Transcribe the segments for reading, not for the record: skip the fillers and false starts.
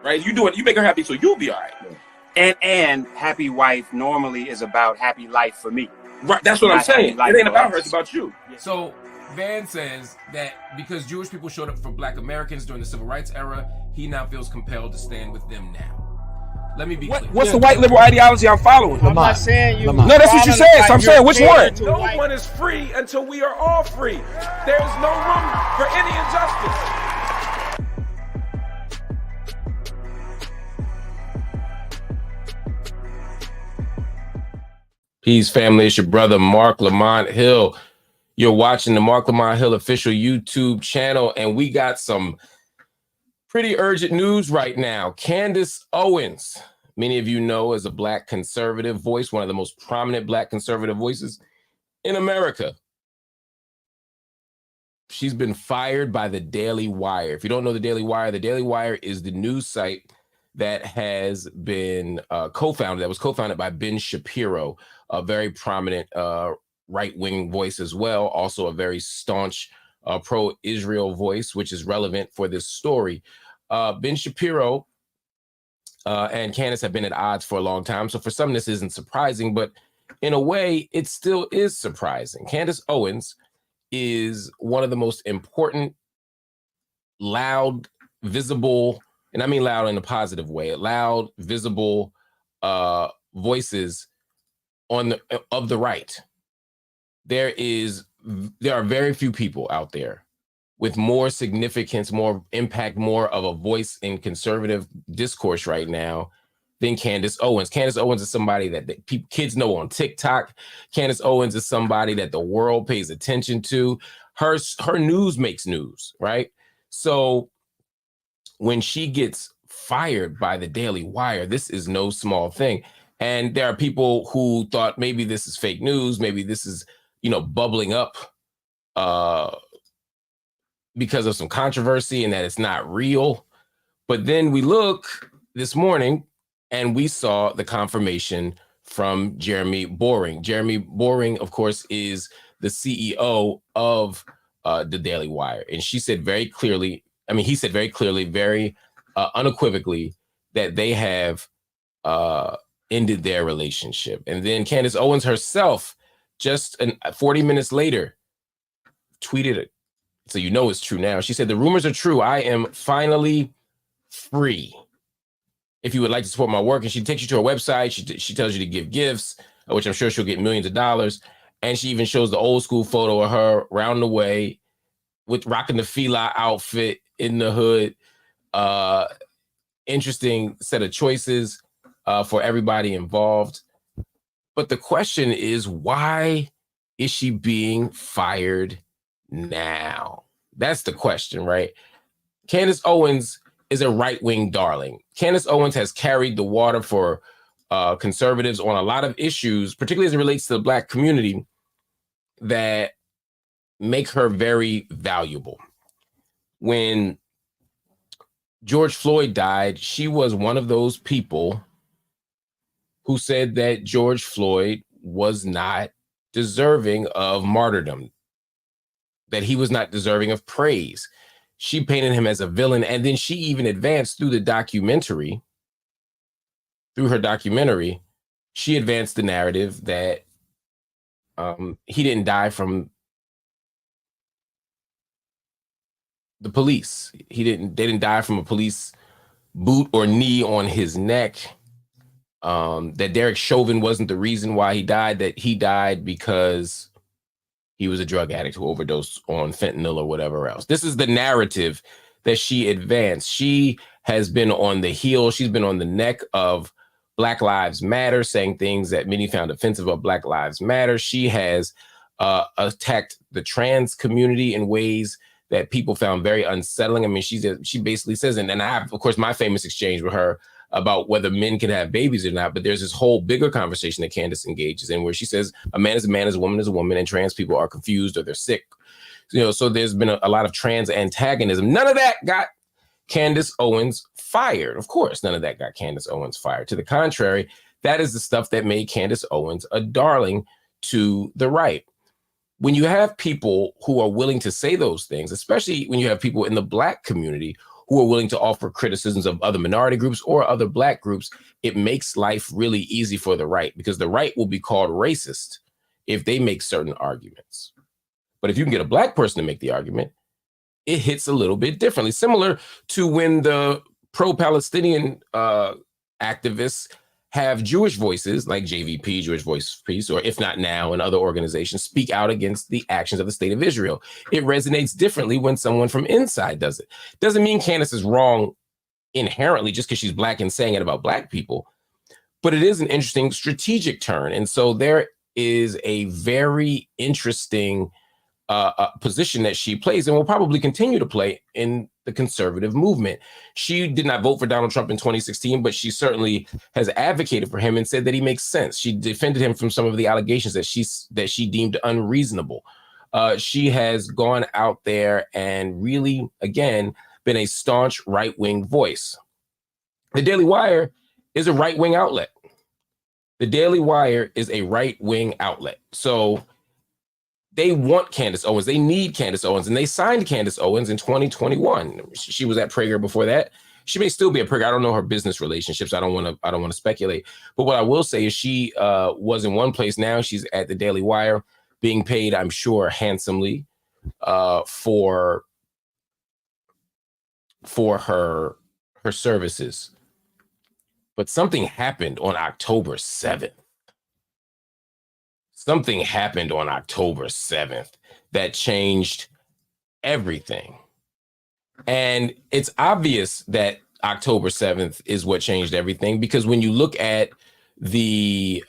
right? You make her happy, so you'll be all right. And happy wife normally is about happy life for me. Right, that's what I'm saying. It ain't about her, it's about you. So Van says that because Jewish people showed up for Black Americans during the Civil Rights era, he now feels compelled to stand with them now. Let me be clear. What's the white liberal ideology I'm following? I'm not saying you. No, that's what you said. So I'm saying, which one? No one is free until we are all free. There is no room for any injustice. Peace, family. It's your brother, Marc Lamont Hill. You're watching the Marc Lamont Hill official YouTube channel, and we got some pretty urgent news right now. Candace Owens, many of you know as a Black conservative voice, one of the most prominent Black conservative voices in America. She's been fired by the Daily Wire. If you don't know the Daily Wire is the news site that has been co-founded by Ben Shapiro, a very prominent right-wing voice as well, also a very staunch pro-Israel voice, which is relevant for this story. Ben Shapiro and Candace have been at odds for a long time, so for some this isn't surprising, but in a way, it still is surprising. Candace Owens is one of the most important, loud, visible, and I mean loud in a positive way, loud, visible voices of the right. There are very few people out there with more significance, more impact, more of a voice in conservative discourse right now than Candace Owens. Candace Owens is somebody that kids know on TikTok. Candace Owens is somebody that the world pays attention to. Her news makes news, right? So when she gets fired by the Daily Wire, this is no small thing. And there are people who thought maybe this is fake news, maybe this is, bubbling up because of some controversy and that it's not real. But then we look this morning and we saw the confirmation from Jeremy Boring. Jeremy Boring, of course, is the CEO of the Daily Wire. And he said very clearly, very unequivocally, that they have ended their relationship. And then Candace Owens herself, just 40 minutes later, tweeted it. So it's true now. She said, "The rumors are true. I am finally free. If you would like to support my work," and she takes you to her website. She tells you to give gifts, which I'm sure she'll get millions of dollars. And she even shows the old school photo of her round the way with rocking the Fila outfit in the hood. Interesting set of choices for everybody involved. But the question is, why is she being fired now? That's the question, right? Candace Owens is a right-wing darling. Candace Owens has carried the water for conservatives on a lot of issues, particularly as it relates to the Black community, that make her very valuable. When George Floyd died, she was one of those people who said that George Floyd was not deserving of martyrdom, that he was not deserving of praise. She painted him as a villain, and then she even advanced through her documentary, she advanced the narrative that he didn't die from the police. They didn't die from a police boot or knee on his neck. That Derek Chauvin wasn't the reason why he died, that he died because he was a drug addict who overdosed on fentanyl or whatever else. This is the narrative that she advanced. She has been on the heel, she's been on the neck of Black Lives Matter, saying things that many found offensive of Black Lives Matter. She has attacked the trans community in ways that people found very unsettling. I mean, she basically says, and I have, of course, my famous exchange with her about whether men can have babies or not, but there's this whole bigger conversation that Candace engages in where she says a man is a man, a woman is a woman, and trans people are confused or they're sick. So there's been a lot of trans antagonism. None of that got Candace Owens fired. Of course, none of that got Candace Owens fired. To the contrary, that is the stuff that made Candace Owens a darling to the right. When you have people who are willing to say those things, especially when you have people in the Black community who are willing to offer criticisms of other minority groups or other Black groups, it makes life really easy for the right, because the right will be called racist if they make certain arguments. But if you can get a Black person to make the argument, it hits a little bit differently, similar to when the pro-Palestinian activists have Jewish voices like JVP, Jewish Voice Peace, or If Not Now, and other organizations speak out against the actions of the state of Israel. It resonates differently when someone from inside does it. Doesn't mean Candace is wrong inherently just because she's Black and saying it about Black people, but it is an interesting strategic turn. And so there is a very interesting position that she plays and will probably continue to play in the conservative movement. She did not vote for Donald Trump in 2016, but she certainly has advocated for him and said that he makes sense. She defended him from some of the allegations that she deemed unreasonable. She has gone out there and really, again, been a staunch right-wing voice. The Daily Wire is a right-wing outlet. The Daily Wire is a right-wing outlet. So they want Candace Owens. They need Candace Owens, and they signed Candace Owens in 2021. She was at Prager before that. She may still be at Prager. I don't know her business relationships. I don't want to speculate. But what I will say is she was in one place. Now she's at the Daily Wire, being paid, I'm sure, handsomely for her services. But something happened on October 7th. Something happened on October 7th that changed everything. And it's obvious that October 7th is what changed everything, because when you look at the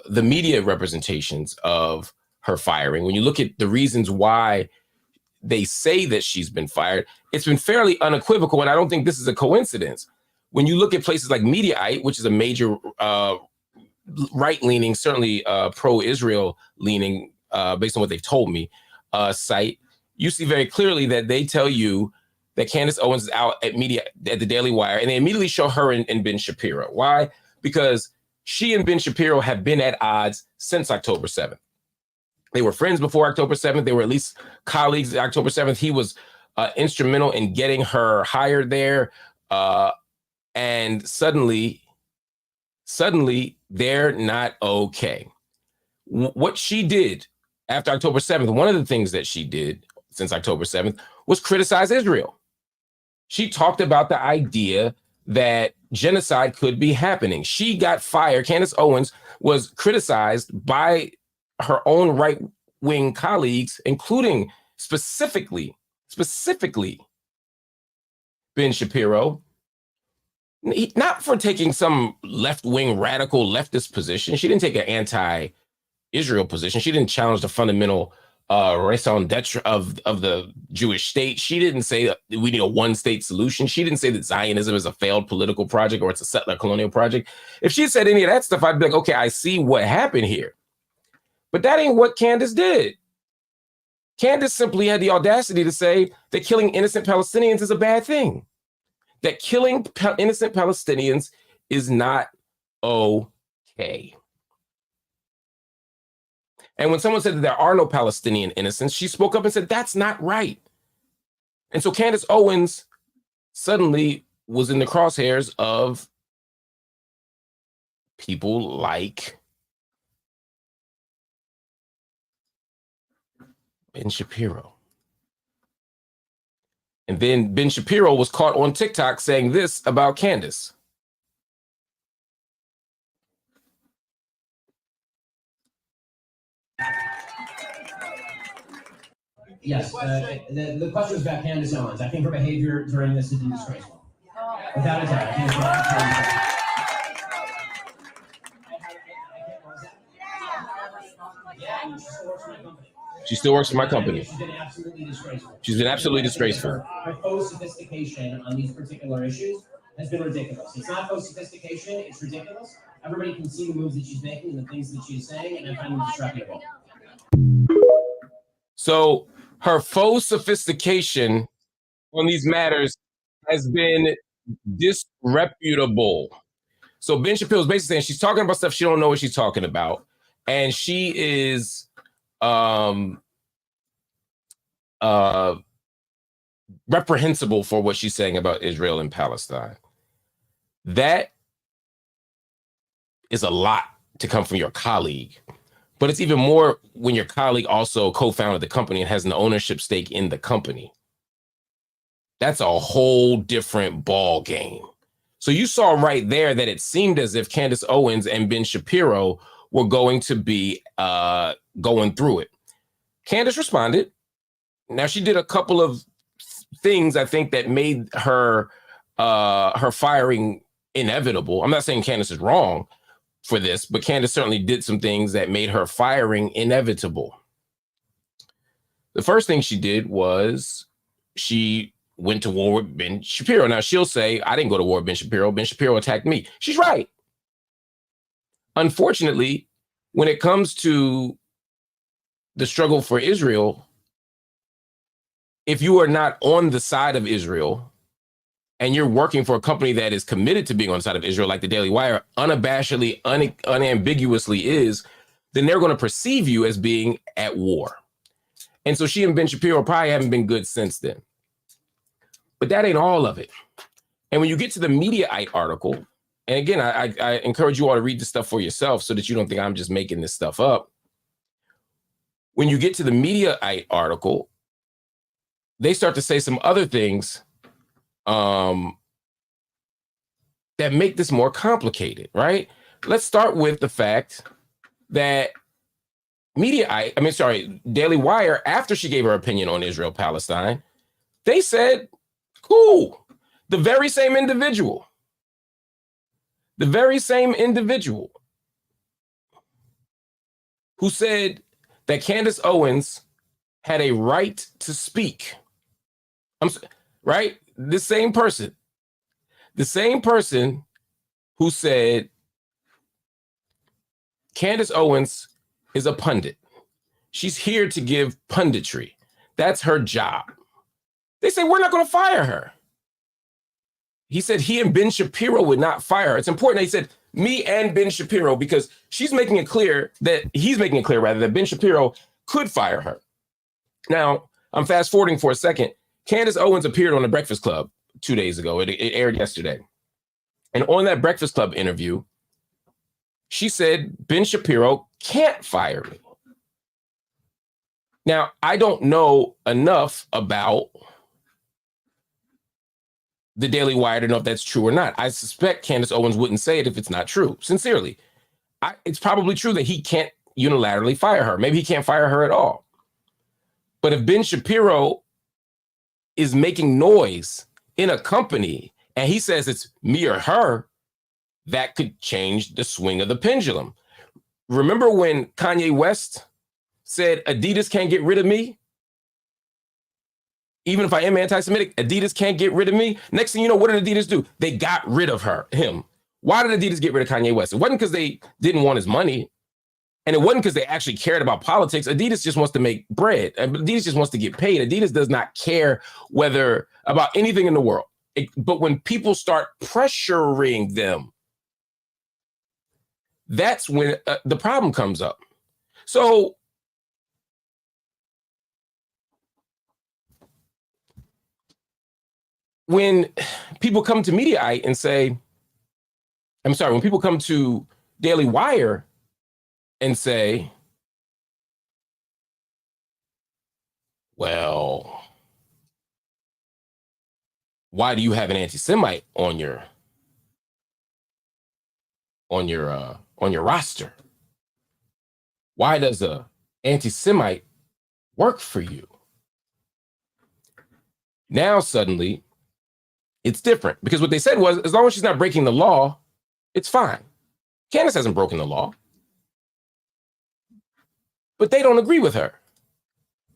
media representations of her firing, when you look at the reasons why they say that she's been fired, it's been fairly unequivocal. And I don't think this is a coincidence. When you look at places like Mediaite, which is a major right-leaning, certainly pro-Israel leaning, based on what they've told me, site, you see very clearly that they tell you that Candace Owens is out at the Daily Wire, and they immediately show her and Ben Shapiro. Why? Because she and Ben Shapiro have been at odds since October 7th. They were friends before October 7th. They were at least colleagues at October 7th. He was instrumental in getting her hired there. And suddenly, they're not okay. What she did after October 7th, one of the things that she did since October 7th was criticize Israel. She talked about the idea that genocide could be happening. She got fired. Candace Owens was criticized by her own right-wing colleagues, including specifically Ben Shapiro, not for taking some left-wing radical leftist position. She didn't take an anti-Israel position. She didn't challenge the fundamental raison d'etre of the Jewish state. She didn't say that we need a one-state solution. She didn't say that Zionism is a failed political project or it's a settler colonial project. If she said any of that stuff, I'd be like, okay, I see what happened here. But that ain't what Candace did. Candace simply had the audacity to say that killing innocent Palestinians is a bad thing. That killing innocent Palestinians is not okay. And when someone said that there are no Palestinian innocents, she spoke up and said, that's not right. And so Candace Owens suddenly was in the crosshairs of people like Ben Shapiro. And then Ben Shapiro was caught on TikTok saying this about Candace. Yes, the question was about Candace Owens. I think her behavior during this has been disgraceful. Without a doubt, I think it's absolutely. She still works for my company. She's been absolutely disgraceful. She's been absolutely disgraceful. Her faux sophistication on these particular issues has been ridiculous. It's not faux sophistication, it's ridiculous. Everybody can see the moves that she's making and the things that she's saying, and I find them disreputable. So her faux sophistication on these matters has been disreputable. So Ben Shapiro is basically saying she's talking about stuff she don't know what she's talking about. And she is reprehensible for what she's saying about Israel and Palestine. That is a lot to come from your colleague, but it's even more when your colleague also co-founded the company and has an ownership stake in the company. That's a whole different ball game. So you saw right there that it seemed as if Candace Owens and Ben Shapiro were going to be going through it. Candace responded. Now, she did a couple of things, I think, that made her her firing inevitable. I'm not saying Candace is wrong for this, but Candace certainly did some things that made her firing inevitable. The first thing she did was she went to war with Ben Shapiro. Now, she'll say, I didn't go to war with Ben Shapiro. Ben Shapiro attacked me. She's right. Unfortunately, when it comes to the struggle for Israel, if you are not on the side of Israel and you're working for a company that is committed to being on the side of Israel, like the Daily Wire unabashedly, unambiguously is, then they're going to perceive you as being at war. And so she and Ben Shapiro probably haven't been good since then. But that ain't all of it. And when you get to the Mediaite article, and again, I encourage you all to read this stuff for yourself so that you don't think I'm just making this stuff up. When you get to the Mediaite article, they start to say some other things that make this more complicated, right? Let's start with the fact that Daily Wire, after she gave her opinion on Israel-Palestine, they said, cool. The very same individual who said that Candace Owens had a right to speak. Right? The same person who said Candace Owens is a pundit. She's here to give punditry. That's her job. They say, we're not going to fire her. He said he and Ben Shapiro would not fire her. It's important that he said me and Ben Shapiro, because he's making it clear that Ben Shapiro could fire her. Now, I'm fast forwarding for a second. Candace Owens appeared on The Breakfast Club 2 days ago. It aired yesterday. And on that Breakfast Club interview, she said, Ben Shapiro can't fire me. Now, I don't know enough about the Daily Wire to know if that's true or not. I suspect Candace Owens wouldn't say it if it's not true. Sincerely, it's probably true that he can't unilaterally fire her. Maybe he can't fire her at all. But if Ben Shapiro is making noise in a company and he says it's me or her, that could change the swing of the pendulum. Remember when Kanye West said Adidas can't get rid of me? Even if I am anti-Semitic, Adidas can't get rid of me. Next thing you know, what did Adidas do? They got rid of him. Why did Adidas get rid of Kanye West? It wasn't because they didn't want his money. And it wasn't because they actually cared about politics. Adidas just wants to make bread. Adidas just wants to get paid. Adidas does not care about anything in the world. But when people start pressuring them, that's when the problem comes up. So when people come to Mediaite and say, when people come to Daily Wire and say, well, why do you have an anti-Semite on your roster? Why does a anti-Semite work for you? Now suddenly it's different, because what they said was, as long as she's not breaking the law, it's fine. Candace hasn't broken the law. But they don't agree with her.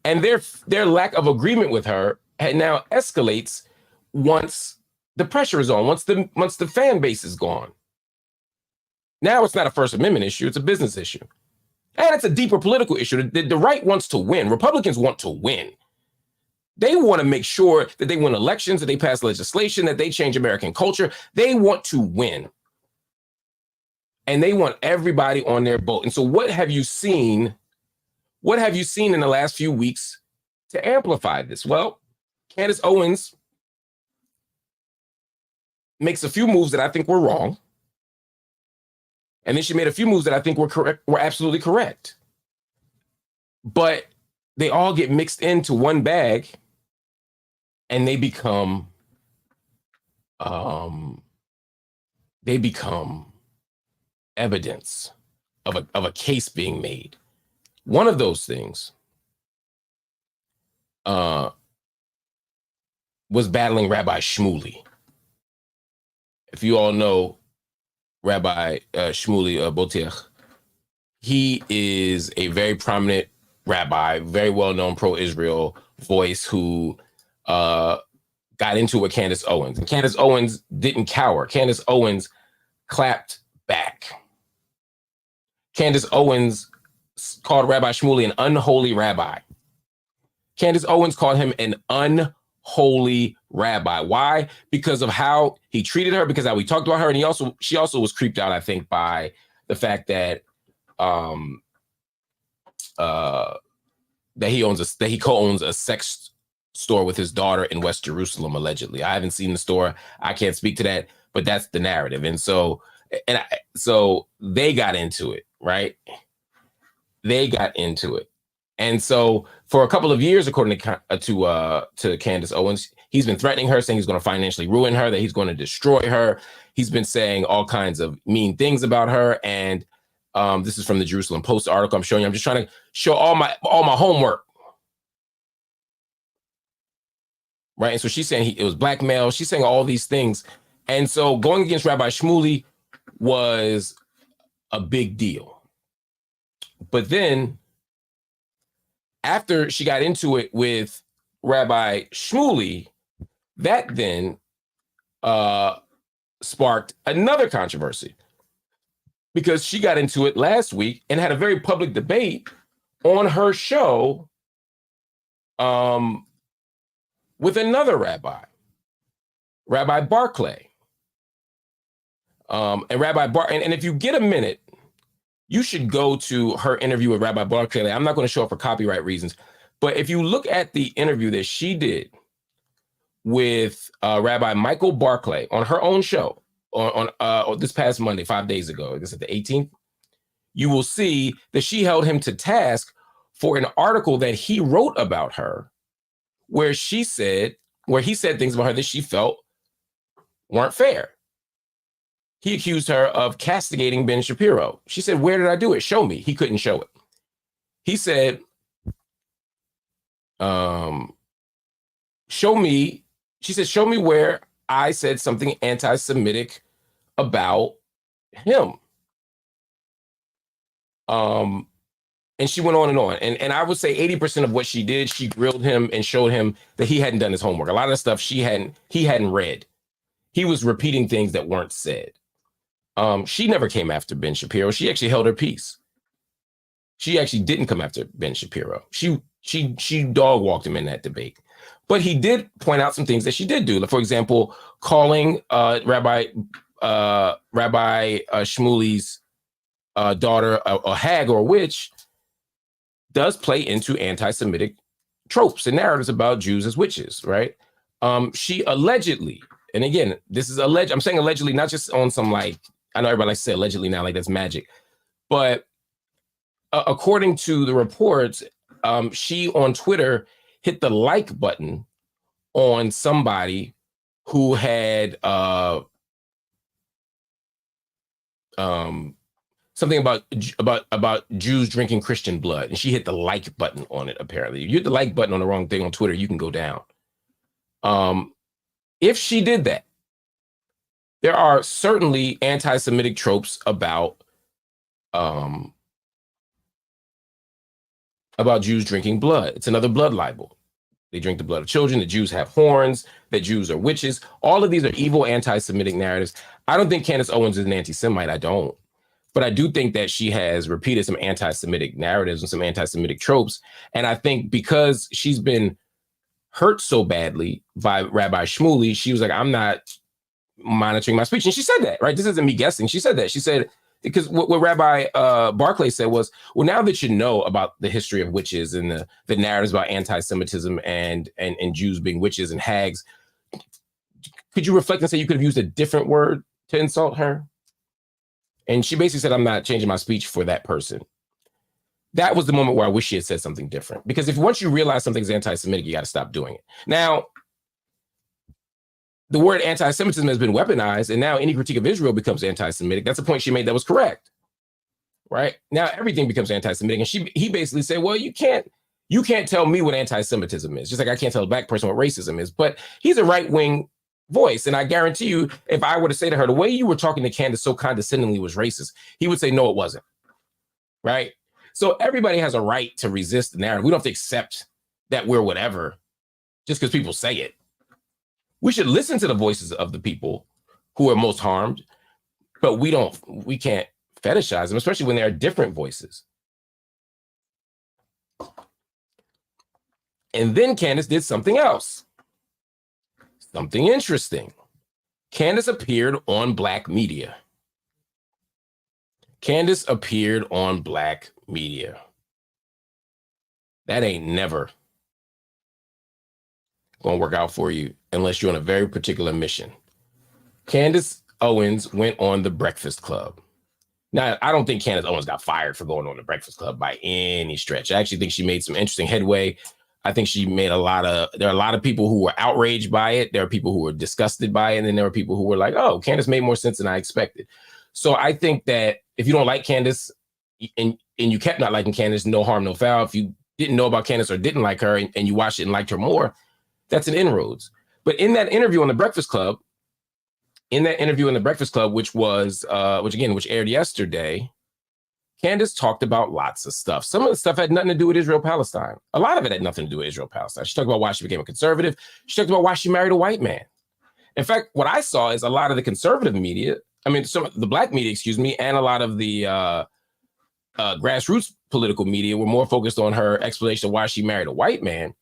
And their lack of agreement with her now escalates once the pressure is on, once the fan base is gone. Now it's not a First Amendment issue, it's a business issue. And it's a deeper political issue. The right wants to win. Republicans want to win. They want to make sure that they win elections, that they pass legislation, that they change American culture. They want to win. And they want everybody on their boat. And so what have you seen? What have you seen in the last few weeks to amplify this? Well, Candace Owens makes a few moves that I think were wrong. And then she made a few moves that I think were correct, were absolutely correct. But they all get mixed into one bag and they become evidence of a case being made. One of those things was battling Rabbi Shmuley. If you all know Rabbi Shmuley Boteach, he is a very prominent rabbi, very well-known pro-Israel voice who got into it with Candace Owens. And Candace Owens didn't cower. Candace Owens clapped back. Candace Owens called Rabbi Shmuley an unholy rabbi. Candace Owens called him an unholy rabbi. Why? Because of how he treated her, because of how we talked about her, and she also was creeped out, I think, by the fact that that he co-owns a sex store with his daughter in West Jerusalem, allegedly. I haven't seen the store. I can't speak to that, but that's the narrative. And so they got into it, right? They got into it. And so for a couple of years, according to Candace Owens, he's been threatening her, saying he's going to financially ruin her, that he's going to destroy her. He's been saying all kinds of mean things about her. And this is from the Jerusalem Post article I'm showing you. I'm just trying to show all my homework. Right. And so she's saying it was blackmail. She's saying all these things. And so going against Rabbi Shmuley was a big deal. But then after she got into it with Rabbi Shmuley, that then sparked another controversy, because she got into it last week and had a very public debate on her show with another rabbi, Rabbi Barclay. And if you get a minute, you should go to her interview with Rabbi Barclay. I'm not going to show up for copyright reasons, but if you look at the interview that she did with Rabbi Michael Barclay on her own show on this past Monday, 5 days ago, I guess at the 18th, you will see that she held him to task for an article that he wrote about her, where he said things about her that she felt weren't fair. He accused her of castigating Ben Shapiro. She said, "Where did I do it? Show me." He couldn't show it. He said, show me. She said, "Show me where I said something anti-Semitic about him." And she went on and on. And I would say 80% of what she did, she grilled him and showed him that he hadn't done his homework. A lot of the stuff he hadn't read. He was repeating things that weren't said. She never came after Ben Shapiro. She actually held her peace. She actually didn't come after Ben Shapiro. She dog walked him in that debate. But he did point out some things that she did do. For example, calling Rabbi Shmuley's daughter a hag or a witch does play into anti-Semitic tropes and narratives about Jews as witches, right? She allegedly, and again, this is alleged. I'm saying allegedly, not just on some like, I know everybody likes to say allegedly now, like that's magic, but according to the reports, she on Twitter hit the like button on somebody who had something about Jews drinking Christian blood, and she hit the like button on it. Apparently, if you hit the like button on the wrong thing on Twitter, you can go down. If she did that, there are certainly anti-Semitic tropes about Jews drinking blood. It's another blood libel. They drink the blood of children. The Jews have horns. That Jews are witches. All of these are evil anti-Semitic narratives. I don't think Candace Owens is an anti-Semite. I don't. But I do think that she has repeated some anti-Semitic narratives and some anti-Semitic tropes. And I think because she's been hurt so badly by Rabbi Shmuley, she was like, I'm not monitoring my speech. And she said that, right? This isn't me guessing. She said that. She said Because what Rabbi Barclay said was, well, now that you know about the history of witches and the narratives about anti-Semitism and Jews being witches and hags, could you reflect and say you could have used a different word to insult her? And she basically said, I'm not changing my speech for that person. That was the moment where I wish she had said something different. Because if once you realize something's anti-Semitic, you got to stop doing it. Now, the word anti-Semitism has been weaponized, and now any critique of Israel becomes anti-Semitic. That's a point she made that was correct, right? Now everything becomes anti-Semitic, and he basically said, well, you can't tell me what anti-Semitism is, just like I can't tell a black person what racism is. But he's a right-wing voice, and I guarantee you, if I were to say to her, the way you were talking to Candace so condescendingly was racist, he would say, no, it wasn't, right? So everybody has a right to resist the narrative. We don't have to accept that we're whatever just because people say it. We should listen to the voices of the people who are most harmed, but we can't fetishize them, especially when there are different voices. And then Candace did something else, something interesting. Candace appeared on Black media. Candace appeared on Black media. That ain't never going to work out for you unless you're on a very particular mission. Candace Owens went on The Breakfast Club. Now, I don't think Candace Owens got fired for going on The Breakfast Club by any stretch. I actually think she made some interesting headway. I think she made there are a lot of people who were outraged by it. There are people who were disgusted by it. And then there were people who were like, oh, Candace made more sense than I expected. So I think that if you don't like Candace and you kept not liking Candace, no harm, no foul. If you didn't know about Candace or didn't like her and you watched it and liked her more, that's an inroads. But in that interview on The Breakfast Club, which aired yesterday, Candace talked about lots of stuff. Some of the stuff had nothing to do with Israel-Palestine. A lot of it had nothing to do with Israel-Palestine. She talked about why she became a conservative. She talked about why she married a white man. In fact, what I saw is a lot of the conservative media, some of the Black media, and a lot of the grassroots political media were more focused on her explanation of why she married a white man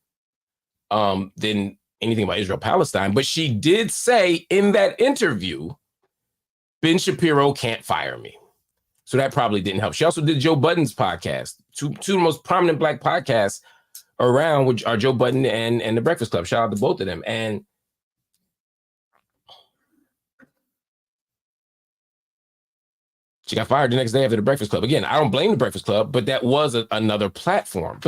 than anything about Israel-Palestine. But she did say in that interview, Ben Shapiro can't fire me. So that probably didn't help. She also did Joe Budden's podcast. Two of the most prominent Black podcasts around, which are Joe Budden and The Breakfast Club. Shout out to both of them. And she got fired the next day after The Breakfast Club. Again, I don't blame The Breakfast Club, but that was another platform.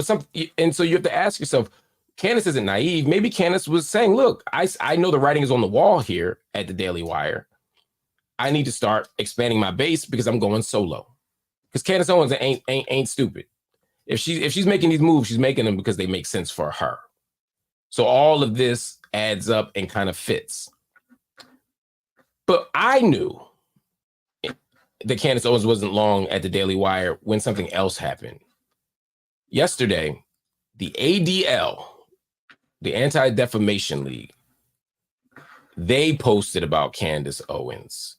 And so you have to ask yourself, Candace isn't naive. Maybe Candace was saying, look, I know the writing is on the wall here at the Daily Wire. I need to start expanding my base because I'm going solo. Because Candace Owens ain't stupid. If she's making these moves, she's making them because they make sense for her. So all of this adds up and kind of fits. But I knew that Candace Owens wasn't long at the Daily Wire when something else happened. Yesterday, the ADL, the Anti-Defamation League, they posted about Candace Owens.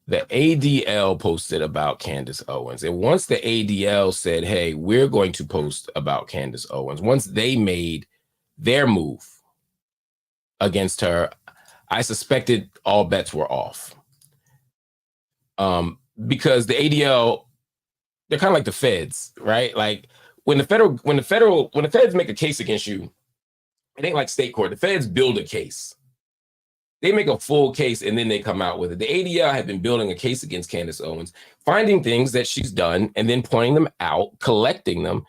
The ADL posted about Candace Owens. And once the ADL said, hey, we're going to post about Candace Owens, once they made their move against her, I suspected all bets were off. Because the ADL, they're kind of like the feds, right? Like when the feds make a case against you, it ain't like state court. The feds build a case. They make a full case and then they come out with it. The ADL had been building a case against Candace Owens, finding things that she's done and then pointing them out, collecting them.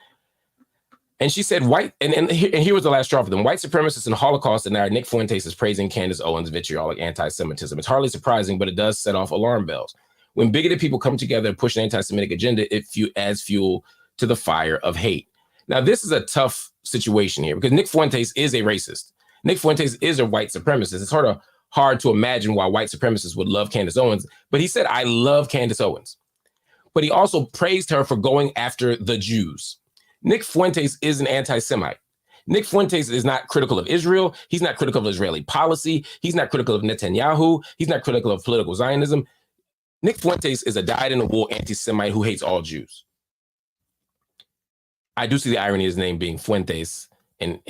And she said, and here was the last straw for them. White supremacists and Holocaust denier Nick Fuentes is praising Candace Owens' vitriolic anti-Semitism. It's hardly surprising, but it does set off alarm bells. When bigoted people come together and push an anti-Semitic agenda, it adds fuel to the fire of hate. Now, this is a tough situation here because Nick Fuentes is a racist. Nick Fuentes is a white supremacist. It's sort of hard to imagine why white supremacists would love Candace Owens, but he said, I love Candace Owens. But he also praised her for going after the Jews. Nick Fuentes is an anti-Semite. Nick Fuentes is not critical of Israel. He's not critical of Israeli policy. He's not critical of Netanyahu. He's not critical of political Zionism. Nick Fuentes is a dyed-in-the-wool anti-Semite who hates all Jews. I do see the irony of his name being Fuentes and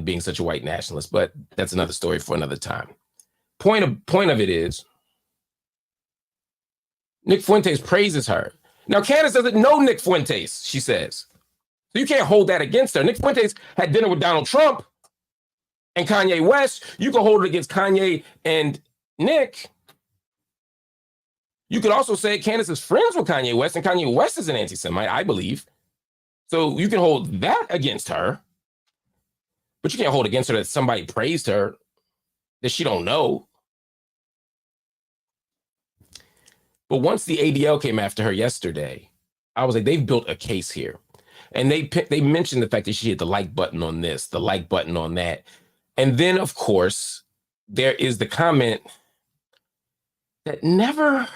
being such a white nationalist, but that's another story for another time. Point of it is, Nick Fuentes praises her. Now, Candace doesn't know Nick Fuentes, she says. So you can't hold that against her. Nick Fuentes had dinner with Donald Trump and Kanye West. You can hold it against Kanye and Nick. You could also say Candace is friends with Kanye West, and Kanye West is an anti-Semite, I believe. So you can hold that against her. But you can't hold against her that somebody praised her that she don't know. But once the ADL came after her yesterday, I was like, they've built a case here. And they mentioned the fact that she hit the like button on this, the like button on that. And then, of course, there is the comment that never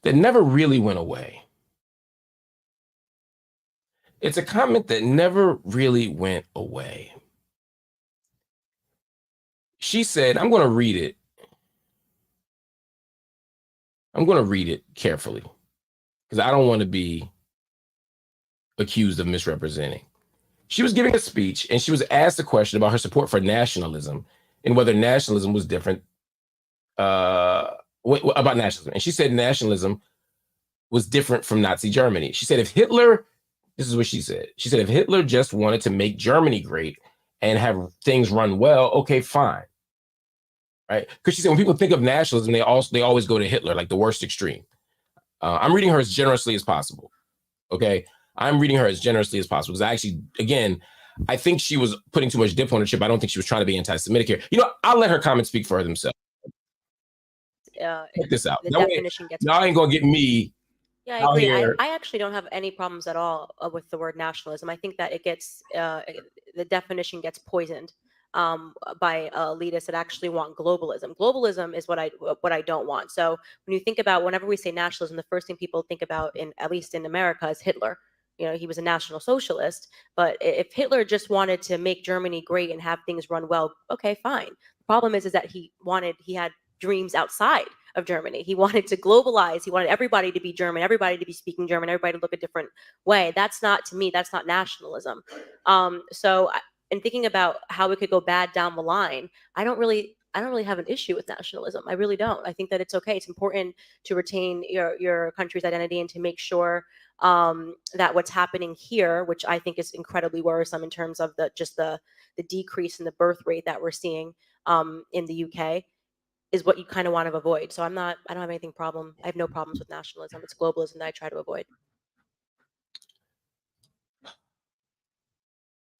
really went away. It's a comment that never really went away. She said, I'm going to read it. I'm going to read it carefully because I don't want to be accused of misrepresenting. She was giving a speech and she was asked a question about her support for nationalism and whether nationalism was different about nationalism. And she said nationalism was different from Nazi Germany. She said if Hitler, this is what she said. She said if Hitler just wanted to make Germany great and have things run well, okay, fine. Right? Because she said when people think of nationalism, they always go to Hitler, like the worst extreme. I'm reading her as generously as possible. Okay, I'm reading her as generously as possible because I actually, again, I think she was putting too much dip on her chip. I don't think she was trying to be anti-Semitic here. You know, I'll let her comments speak for themselves. Check this out. The No definition gets. Y'all ain't gonna get me. Yeah, I agree. I actually don't have any problems at all with the word nationalism. I think that it gets the definition gets poisoned by elitists that actually want globalism. Globalism is what I don't want. So when you think about whenever we say nationalism, the first thing people think about, at least in America, is Hitler. You know, he was a National Socialist. But if Hitler just wanted to make Germany great and have things run well, okay, fine. The problem is that he had dreams outside of Germany. He wanted to globalize. He wanted everybody to be German, everybody to be speaking German, everybody to look a different way. That's not, to me, that's not nationalism. In thinking about how it could go bad down the line, I don't really have an issue with nationalism. I really don't. I think that it's okay. It's important to retain your country's identity and to make sure that what's happening here, which I think is incredibly worrisome in terms of the decrease in the birth rate that we're seeing in the UK, is what you kind of want to avoid. So I don't have anything problem. I have no problems with nationalism. It's globalism that I try to avoid.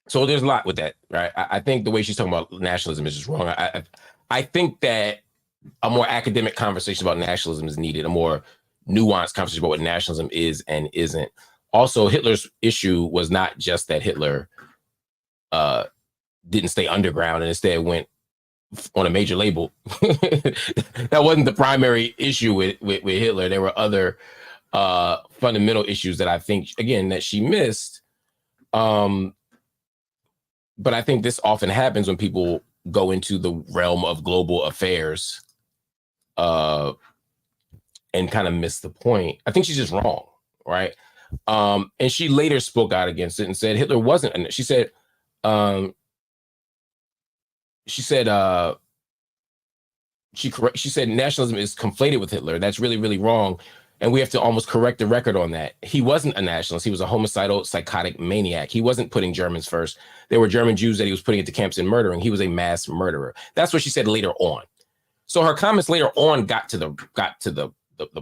So there's a lot with that, right? I think the way she's talking about nationalism is just wrong. I think that a more academic conversation about nationalism is needed, a more nuanced conversation about what nationalism is and isn't. Also, Hitler's issue was not just that Hitler didn't stay underground and instead went on a major label. That wasn't the primary issue with Hitler. There were other fundamental issues that I think, again, that she missed. But I think this often happens when people go into the realm of global affairs and kind of miss the point. I think she's just wrong, right? And she later spoke out against it and said Hitler wasn't. She said nationalism is conflated with Hitler. That's really, really wrong. And we have to almost correct the record on that. He wasn't a nationalist. He was a homicidal, psychotic maniac. He wasn't putting Germans first. There were German Jews that he was putting into camps and murdering. He was a mass murderer. That's what she said later on. So her comments later on got to the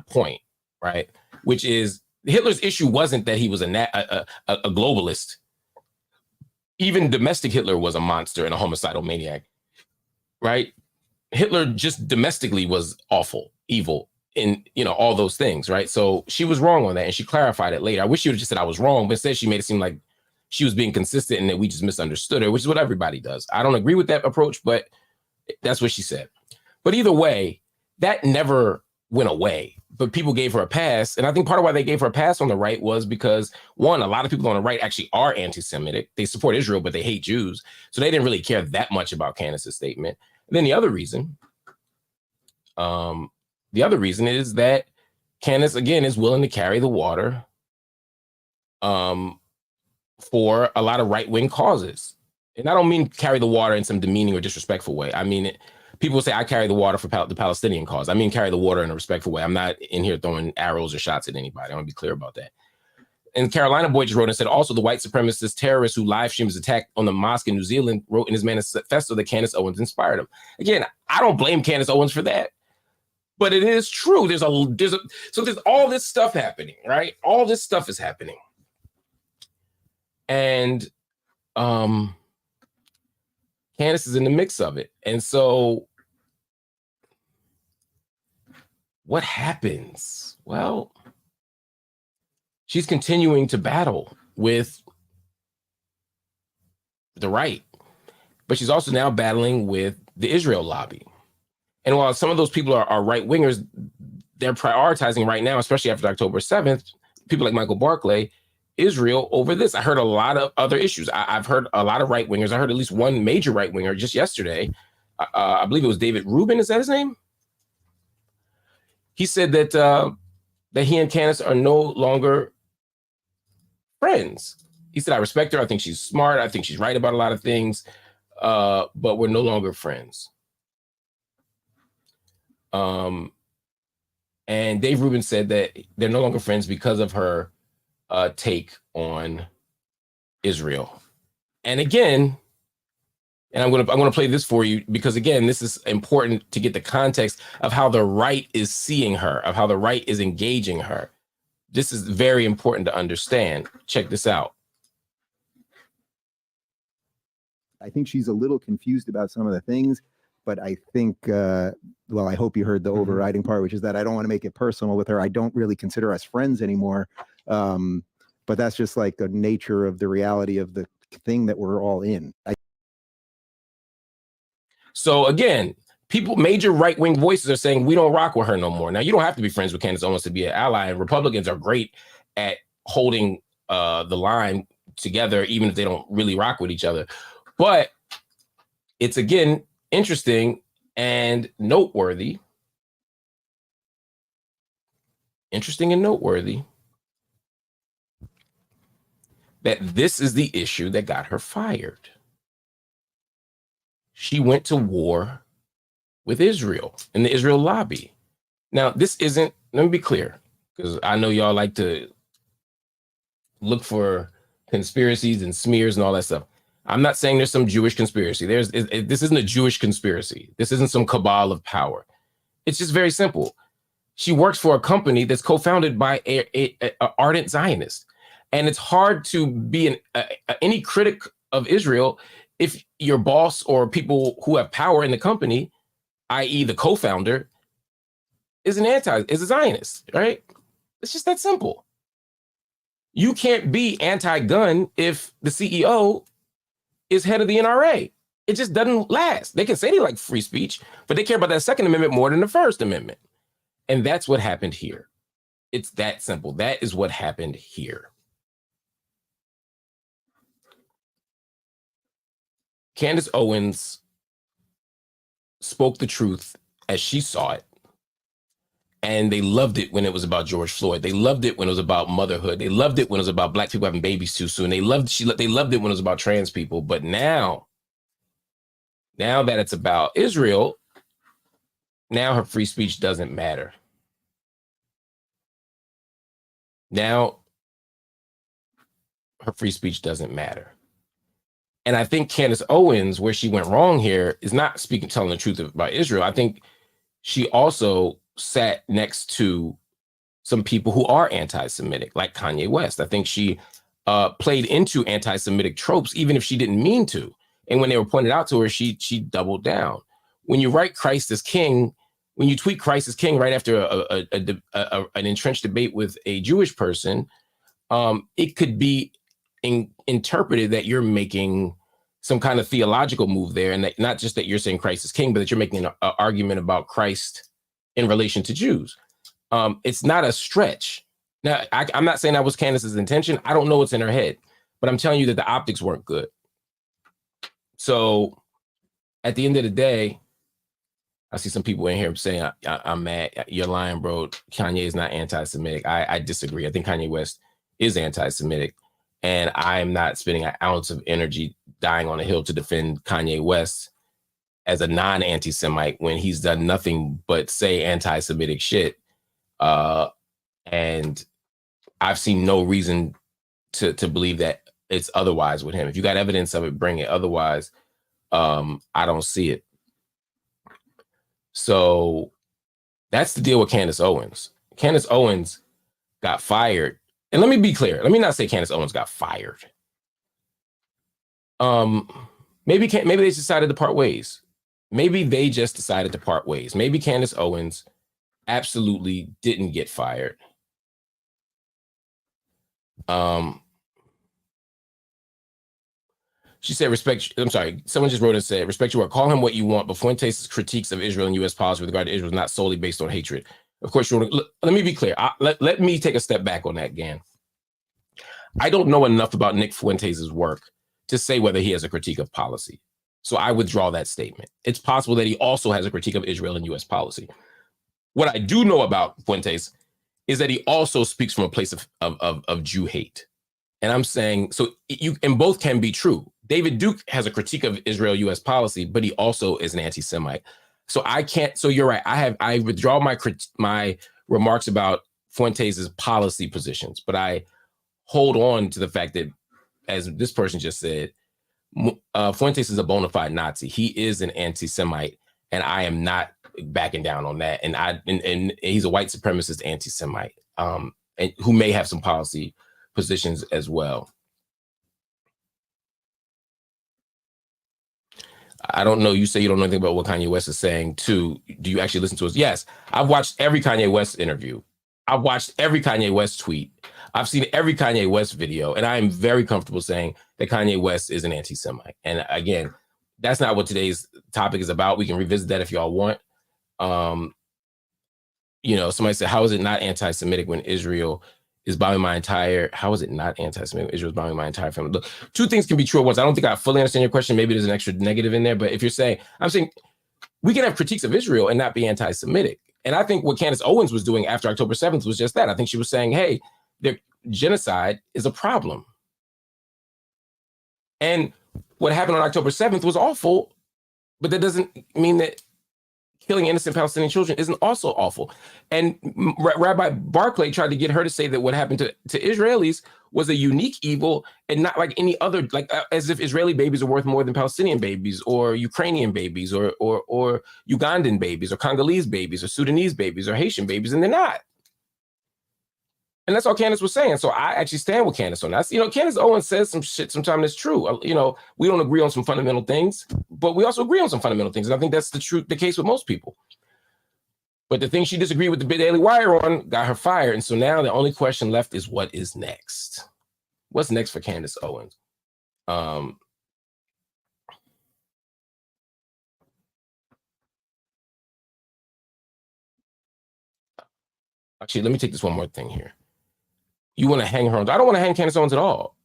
point, right? Which is Hitler's issue wasn't that he was a globalist. Even domestic Hitler was a monster and a homicidal maniac, right? Hitler just domestically was awful, evil, in, all those things, right? So she was wrong on that, and she clarified it later. I wish she would have just said I was wrong, but instead she made it seem like she was being consistent and that we just misunderstood her, which is what everybody does. I don't agree with that approach, but that's what she said. But either way, that never went away, but people gave her a pass. And I think part of why they gave her a pass on the right was because, one, a lot of people on the right actually are anti-Semitic. They support Israel, but they hate Jews. So they didn't really care that much about Candace's statement. And then the other reason is that Candace, again, is willing to carry the water for a lot of right-wing causes. And I don't mean carry the water in some demeaning or disrespectful way. I mean it people say I carry the water for the Palestinian cause. I mean, carry the water in a respectful way. I'm not in here throwing arrows or shots at anybody. I want to be clear about that. And Carolina Boy just wrote and said, also the white supremacist terrorist who live streams attack on the mosque in New Zealand wrote in his manifesto that Candace Owens inspired him. Again, I don't blame Candace Owens for that, but it is true. There's all this stuff happening, right? All this stuff is happening. And Candace is in the mix of it. And so what happens? Well, she's continuing to battle with the right, but she's also now battling with the Israel lobby. And while some of those people are right-wingers, they're prioritizing right now, especially after October 7th, people like Michael Barclay, Israel over this. I heard a lot of other issues. I've heard a lot of right-wingers. I heard at least one major right-winger just yesterday. I believe it was David Rubin. Is that his name? He said that he and Candace are no longer friends. He said, I respect her. I think she's smart. I think she's right about a lot of things, but we're no longer friends. And Dave Rubin said that they're no longer friends because of her take on Israel. And again, and I'm gonna play this for you because again, this is important to get the context of how the right is seeing her, of how the right is engaging her. This is very important to understand. Check this out. I think she's a little confused about some of the things, but I think, well, I hope you heard the overriding part, which is that I don't want to make it personal with her. I don't really consider us friends anymore. But that's just like the nature of the reality of the thing that we're all in. So again, major right-wing voices are saying we don't rock with her no more. Now, you don't have to be friends with Candace Owens to be an ally, and Republicans are great at holding the line together, even if they don't really rock with each other. But it's, again, interesting and noteworthy. That this is the issue that got her fired. She went to war with Israel and the Israel lobby. Now, this isn't, let me be clear, because I know y'all like to look for conspiracies and smears and all that stuff. I'm not saying there's some Jewish conspiracy. This isn't a Jewish conspiracy. This isn't some cabal of power. It's just very simple. She works for a company that's co-founded by a ardent Zionist. And it's hard to be any critic of Israel if your boss or people who have power in the company, i.e. the co-founder, is a Zionist, right? It's just that simple. You can't be anti-gun if the CEO is head of the NRA. It just doesn't last. They can say they like free speech, but they care about that Second Amendment more than the First Amendment. And that's what happened here. It's that simple. That is what happened here. Candace Owens spoke the truth as she saw it. And they loved it when it was about George Floyd. They loved it when it was about motherhood. They loved it when it was about Black people having babies too soon. They loved it when it was about trans people. But now that it's about Israel, now her free speech doesn't matter. Now her free speech doesn't matter. And I think Candace Owens, where she went wrong here, is not telling the truth about Israel. I think she also sat next to some people who are anti-Semitic, like Kanye West. I think she played into anti-Semitic tropes, even if she didn't mean to. And when they were pointed out to her, she doubled down. When you write Christ as King, when you tweet Christ as King right after an entrenched debate with a Jewish person, it could be interpreted that you're making some kind of theological move there, and that not just that you're saying Christ is King, but that you're making an argument about Christ in relation to Jews. It's not a stretch. Now, I'm not saying that was Candace's intention. I don't know what's in her head, but I'm telling you that the optics weren't good. So at the end of the day, I see some people in here saying, I'm mad. You're lying, bro. Kanye is not anti-Semitic. I disagree. I think Kanye West is anti-Semitic. And I'm not spending an ounce of energy dying on a hill to defend Kanye West as a non-anti-Semite when he's done nothing but say anti-Semitic shit. And I've seen no reason to believe that it's otherwise with him. If you got evidence of it, bring it. Otherwise, I don't see it. So that's the deal with Candace Owens. Candace Owens got fired. And let me be clear. Let me not say Candace Owens got fired. Maybe they decided to part ways. Maybe they just decided to part ways. Maybe Candace Owens absolutely didn't get fired. She said, respect. I'm sorry. Someone just wrote and said, respect your work. Call him what you want. But Fuentes' critiques of Israel and U.S. policy with regard to Israel is not solely based on hatred. Of course, let me be clear. Let me take a step back on that, Gan. I don't know enough about Nick Fuentes' work to say whether he has a critique of policy. So I withdraw that statement. It's possible that he also has a critique of Israel and U.S. policy. What I do know about Fuentes is that he also speaks from a place of Jew hate. And I'm saying, so and both can be true. David Duke has a critique of Israel, U.S. policy, but he also is an anti-Semite. So I can't, so you're right. I withdraw my remarks about Fuentes' policy positions, but I hold on to the fact that, as this person just said, Fuentes is a bona fide Nazi. He is an anti-Semite, and I am not backing down on that. And he's a white supremacist anti-Semite, and who may have some policy positions as well. I don't know. You say you don't know anything about what Kanye West is saying too. Do you actually listen to us? Yes. I've watched every Kanye West interview. I've watched every Kanye West tweet. I've seen every Kanye West video, and I am very comfortable saying that Kanye West is an anti-Semite. And again, that's not what today's topic is about. We can revisit that if y'all want. Somebody said, how is it not anti-Semitic when Israel is bombing my entire, how is it not anti-Semitic? Israel's bombing my entire family. Look, two things can be true at once. I don't think I fully understand your question. Maybe there's an extra negative in there, but if you're saying, I'm saying we can have critiques of Israel and not be anti-Semitic. And I think what Candace Owens was doing after October 7th was just that. I think she was saying, hey, their genocide is a problem. And what happened on October 7th was awful, but that doesn't mean that killing innocent Palestinian children isn't also awful. And Rabbi Barclay tried to get her to say that what happened to Israelis was a unique evil and not like any other, like as if Israeli babies are worth more than Palestinian babies or Ukrainian babies or Ugandan babies or Congolese babies or Sudanese babies or Haitian babies, and they're not. And that's all Candace was saying. So I actually stand with Candace on that. Candace Owens says some shit sometimes that's true. We don't agree on some fundamental things, but we also agree on some fundamental things. And I think that's the case with most people. But the thing she disagreed with the Daily Wire on got her fired. And so now the only question left is what is next? What's next for Candace Owens? Actually, let me take this one more thing here. You want to hang her on. I don't want to hang Candace Owens at all.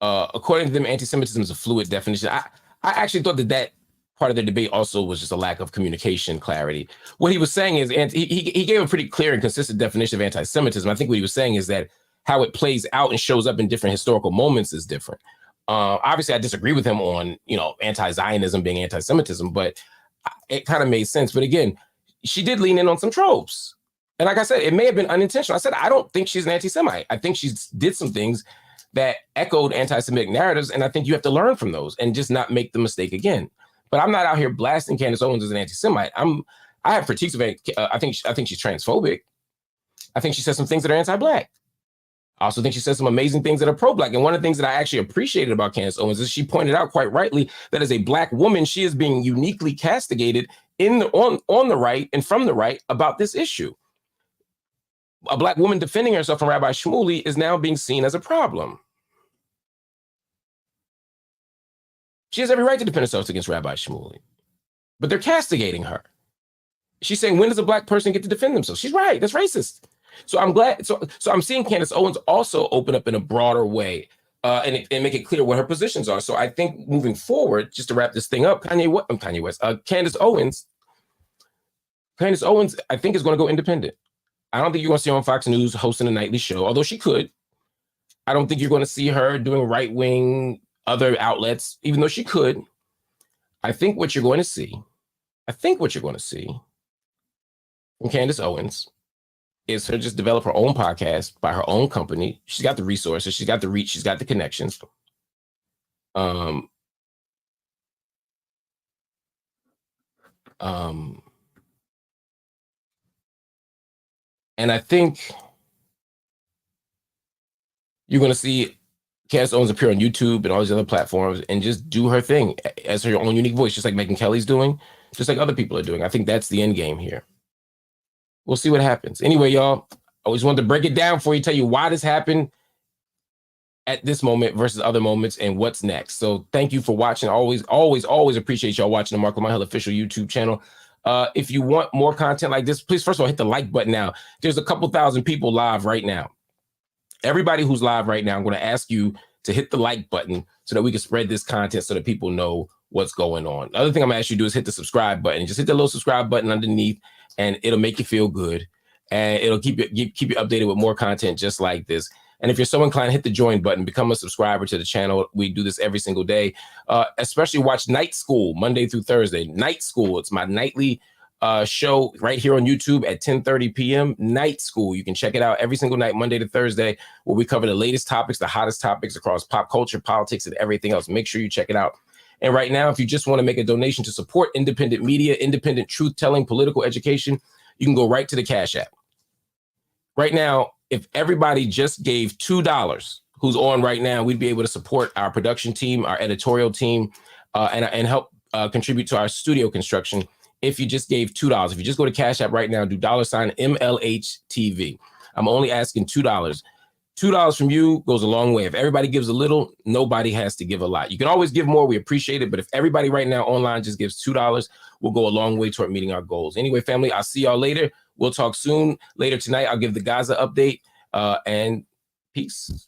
According to them, anti-Semitism is a fluid definition. I actually thought that part of the debate also was just a lack of communication clarity. What he was saying is, and he gave a pretty clear and consistent definition of anti-Semitism. I think what he was saying is that how it plays out and shows up in different historical moments is different. Obviously, I disagree with him on, anti-Zionism being anti-Semitism, but it kind of made sense. But again, she did lean in on some tropes. And like I said, it may have been unintentional. I said, I don't think she's an anti-Semite. I think she did some things that echoed anti-Semitic narratives, and I think you have to learn from those and just not make the mistake again. But I'm not out here blasting Candace Owens as an anti-Semite. I have critiques of it. I think she's transphobic. I think she says some things that are anti-Black. I also think she says some amazing things that are pro-Black. And one of the things that I actually appreciated about Candace Owens is she pointed out quite rightly that as a Black woman, she is being uniquely castigated on the right and from the right about this issue. A Black woman defending herself from Rabbi Shmuley is now being seen as a problem. She has every right to defend herself against Rabbi Shmuley, but they're castigating her. She's saying, when does a Black person get to defend themselves? She's right. That's racist. So I'm glad. So I'm seeing Candace Owens also open up in a broader way and make it clear what her positions are. So I think moving forward, just to wrap this thing up, Candace Owens, I think is going to go independent. I don't think you're going to see her on Fox News hosting a nightly show, although she could. I don't think you're going to see her doing right-wing other outlets, even though she could. I think what you're going to see from Candace Owens is her just develop her own podcast by her own company. She's got the resources, she's got the reach, she's got the connections. And I think you're going to see Candace Owens appear on YouTube and all these other platforms and just do her thing as her own unique voice, just like Megyn Kelly's doing, just like other people are doing. I think that's the end game here. We'll see what happens. Anyway, y'all, I always wanted to break it down for you, tell you why this happened at this moment versus other moments and what's next. So thank you for watching. Always appreciate y'all watching the Marc Lamont Hill official YouTube channel. If you want more content like this, please, first of all, hit the like button now. There's a couple thousand people live right now. Everybody who's live right now, I'm going to ask you to hit the like button so that we can spread this content so that people know what's going on. The other thing I'm going to ask you to do is hit the subscribe button. Just hit the little subscribe button underneath, and it'll make you feel good. And it'll keep you updated with more content just like this. And if you're so inclined, hit the join button, become a subscriber to the channel. We do this every single day. Especially watch Night School Monday through Thursday. Night School, it's my nightly show right here on YouTube at 10:30 p.m. Night School. You can check it out every single night, Monday to Thursday, where we cover the latest topics, the hottest topics across pop culture, politics, and everything else. Make sure you check it out. And right now, if you just want to make a donation to support independent media, independent truth-telling, political education, you can go right to the Cash App. Right now, if everybody just gave $2 who's on right now, we'd be able to support our production team, our editorial team, and help contribute to our studio construction. If you just gave $2, if you just go to Cash App right now, do $MLHTV. I'm only asking $2. $2 from you goes a long way. If everybody gives a little, nobody has to give a lot. You can always give more. We appreciate it. But if everybody right now online just gives $2, we'll go a long way toward meeting our goals. Anyway, family, I'll see y'all later. We'll talk soon. Later tonight, I'll give the Gaza update, and peace.